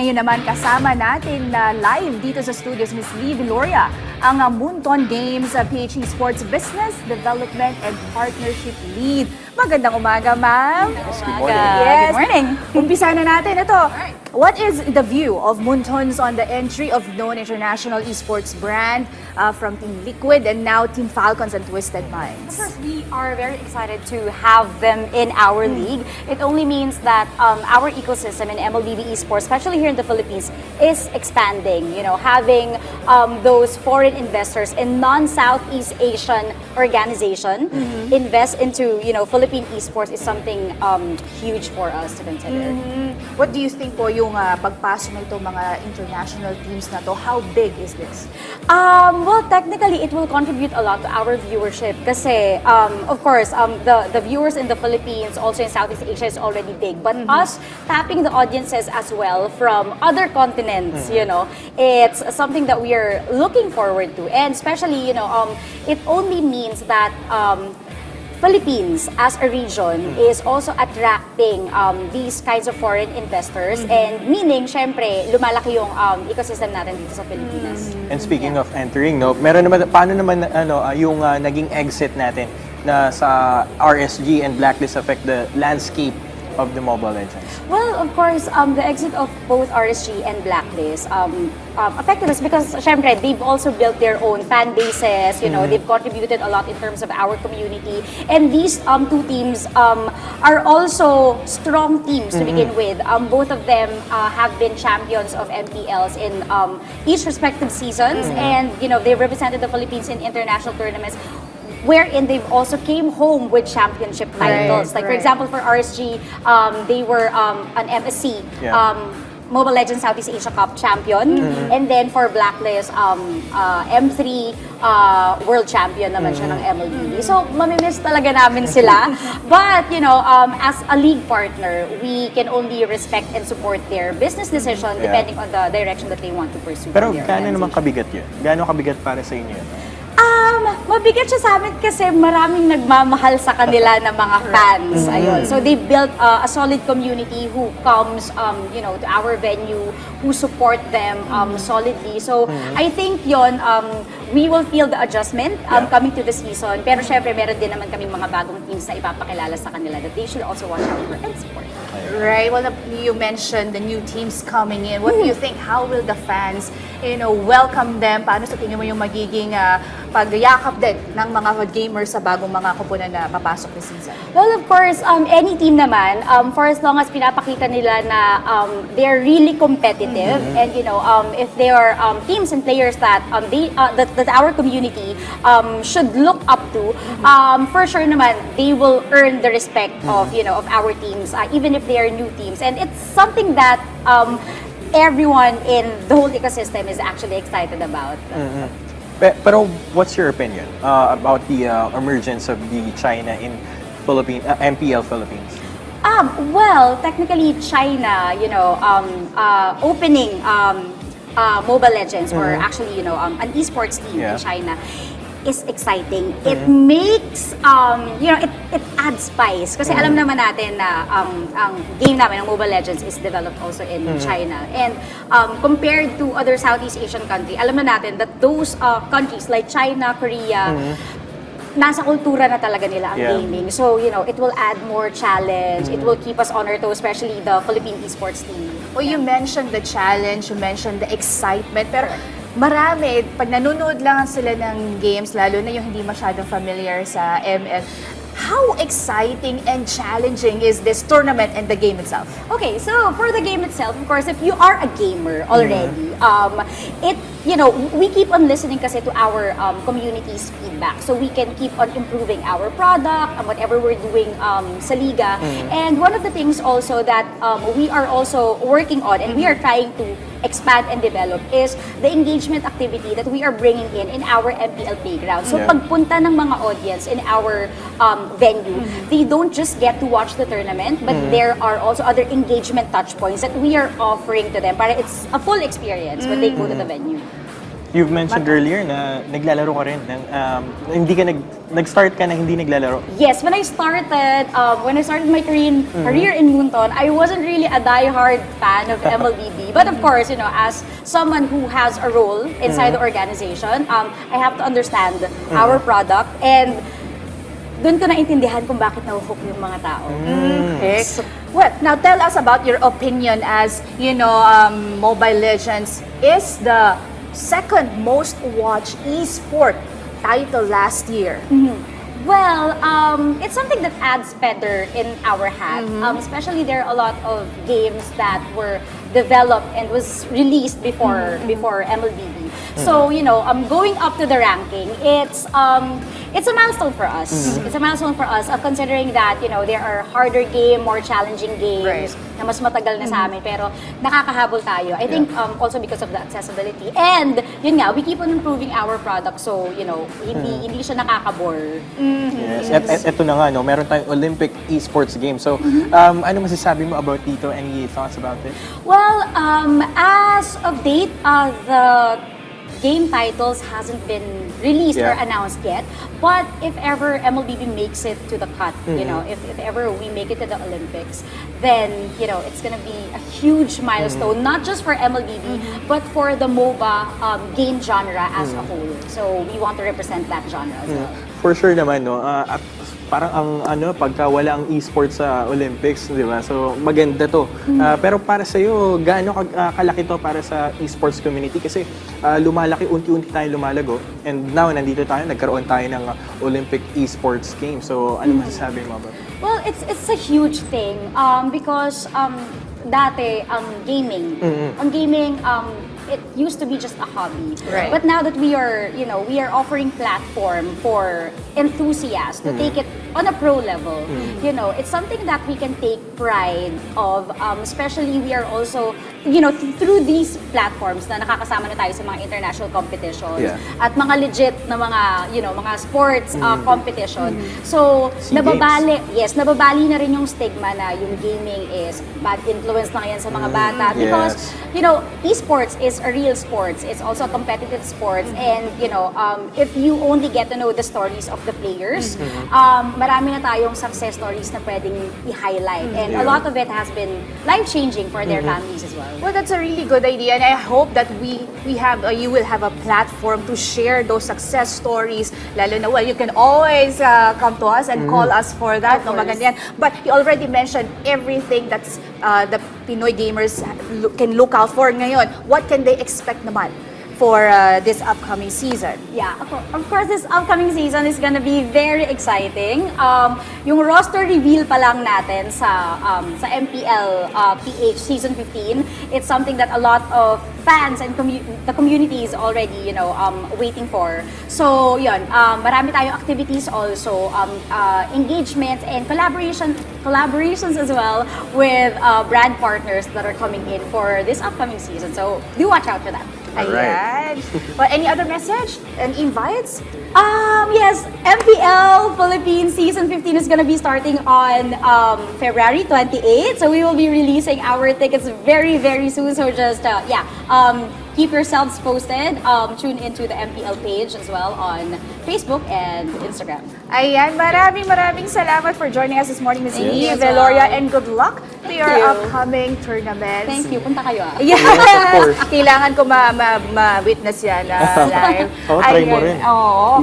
ngayon naman kasama natin na live dito sa studios, Miss Viloria, ang Moonton Games PTV Sports Business Development and Partnership Lead. Magandang umaga, ma'am. Yes, good morning. Yes. Good morning. Umpisa na natin ito. What is the view of Moonton's on the entry of known international esports brand from Team Liquid and now Team Falcons and Twisted Minds? Of course, we are very excited to have them in our league. It only means that our ecosystem in MLBB Esports, especially here in the Philippines, is expanding. You know, having those foreign investors in non-Southeast Asian organization invest into Philippine esports is something huge for us to consider. What do you think po yung pagpasok ng itong mga international teams na to? How big is this? Well, technically, it will contribute a lot to our viewership kasi, of course, the viewers in the Philippines, also in Southeast Asia, is already big. But us tapping the audiences as well from other continents, it's something that we are looking forward to. And especially, it only means that Philippines as a region is also attracting these kinds of foreign investors and meaning, syempre, lumalaki yung ecosystem natin dito sa Pilipinas. And speaking of entering, paano naman yung naging exit natin na sa RSG and Blacklist affect the landscape of the Mobile Legends? Well, of course, the exit of both RSG and Blacklist affected us because, syempre, they've also built their own fan bases. They've contributed a lot in terms of our community. And these two teams are also strong teams to begin with. Both of them have been champions of MPLs in each respective seasons, and they've represented the Philippines in international tournaments, wherein they've also came home with championship titles. For example, for RSG, they were an MSC, Mobile Legends Southeast Asia Cup champion. And then for Blacklist, M3 world champion naman siya ng MLBB. So, mamimiss talaga namin sila. But, as a league partner, we can only respect and support their business decision depending on the direction that they want to pursue. Pero gaano naman kabigat yun? Gaano kabigat para sa inyo yun? Mabigat siya sa amin kasi maraming nagmamahal sa kanila na mga fans. Ayun. So they built a solid community who comes to our venue, who support them solidly. So I think yon we will feel the adjustment coming to the season. Pero syempre meron din naman kaming mga bagong teams na ipapakilala sa kanila that they should also watch out for and support. Right. Well, you mentioned the new teams coming in. What do you think? How will the fans, welcome them? Paano sa tingin mo yung magiging pagyakap din ng mga gamers sa bagong mga koponan na papasok this season? Well, of course, any team naman, for as long as pinapakita nila na they're really competitive, and if they are teams and players that that our community should look up to, for sure naman they will earn the respect of of our teams, even if they are new teams, and it's something that everyone in the whole ecosystem is actually excited about. Pero what's your opinion about the emergence of the China in MPL Philippines? Well, technically China, opening Mobile Legends or actually, an esports team in China is exciting. It makes, it adds spice. Kasi alam naman natin na ang game namin, ang Mobile Legends, is developed also in China. And compared to other Southeast Asian countries, alam na natin that those countries like China, Korea, nasa kultura na talaga nila ang gaming. So, it will add more challenge. It will keep us on our toes, especially the Philippine esports team. Well, you mentioned the challenge, you mentioned the excitement, pero marami, pag nanonood lang sila ng games, lalo na yung hindi masyadong familiar sa ML, how exciting and challenging is this tournament and the game itself? Okay, so for the game itself, of course, if you are a gamer already, we keep on listening kasi to our community's feedback. So we can keep on improving our product and whatever we're doing sa liga. And one of the things also that we are also working on and we are trying to expand and develop is the engagement activity that we are bringing in our MPL playground. So pagpunta ng mga audience in our venue, they don't just get to watch the tournament, but there are also other engagement touch points that we are offering to them para it's a full experience when they go to the venue. You've mentioned earlier na naglalaro ka rin. Hindi ka nag-start ka na hindi naglalaro. Yes, when I started my career in Moonton, I wasn't really a die-hard fan of MLBB. But of course, as someone who has a role inside the organization, I have to understand our product, and doon ko naintindihan kung bakit nahuhook yung mga tao. Okay. Well, now tell us about your opinion as, Mobile Legends is the second most watched esport title last year. Well, it's something that adds feather in our hat. Especially there are a lot of games that were developed and was released before MLBB. So, going up to the ranking, it's a milestone for us. It's a milestone for us, considering that, there are harder game, more challenging games na mas matagal na sa amin, pero nakakahabol tayo. I think also because of the accessibility. And, yun nga, we keep on improving our product, so, hindi siya nakakabore. Yes. At eto na nga, meron tayong Olympic Esports game. So, ano masasabi mo about dito? Any thoughts about it? Well, as of date, the game titles hasn't been released or announced yet. But if ever MLBB makes it to the cut, if ever we make it to the Olympics, then, it's gonna be a huge milestone, not just for MLBB, but for the MOBA game genre as a whole. So we want to represent that genre as well. For sure naman, at parang pagka wala ang esports sa Olympics, di ba? So, maganda to. Pero para sa'yo, gaano kalaki to para sa esports community? Kasi lumalaki, unti-unti tayo lumalago. And now, nandito tayo, nagkaroon tayo ng Olympic Esports game. So, ano masasabi mo about it? Well, it's a huge thing because dati, ang gaming, it used to be just a hobby. Right. But now that we are offering platform for enthusiasts to take it on a pro level, it's something that we can take pride of, especially we are also, through these platforms na nakakasama na tayo sa mga international competitions at mga legit na mga sports competition. So, nababali na rin yung stigma na yung gaming is bad influence na yan sa mga bata because, esports is a real sports. It's also a competitive sports, and if you only get to know the stories of the players, marami na tayong success stories na pwedeng i-highlight, and a lot of it has been life-changing for their families as well. Well, that's a really good idea, and I hope that you will have a platform to share those success stories. Lalo na, you can always come to us and call us for that. No, maganda yan. But you already mentioned everything that's the Pinoy gamers can look out for ngayon. What can they expect naman for this upcoming season? Yeah, of course, this upcoming season is gonna be very exciting. Yung roster reveal pa lang natin sa MPL PH Season 15, it's something that a lot of fans and the community is already, waiting for. So, yun, marami tayong activities also, engagements and collaborations as well with brand partners that are coming in for this upcoming season. So, do watch out for that. Ayan. Well, any other message and invites? Yes, MPL Philippines Season 15 is gonna be starting on February 28. So we will be releasing our tickets very, very soon. So just, keep yourselves posted. Tune into the MPL page as well on Facebook and Instagram. Ayan, maraming salamat for joining us this morning, Ms. Thank you Eve, as well. Veloria, and good luck to your you. upcoming tournaments. Thank you. Punta kayo Yes, of course. Kailangan ko ma-witness yan live. Oo, try mo rin. Oo.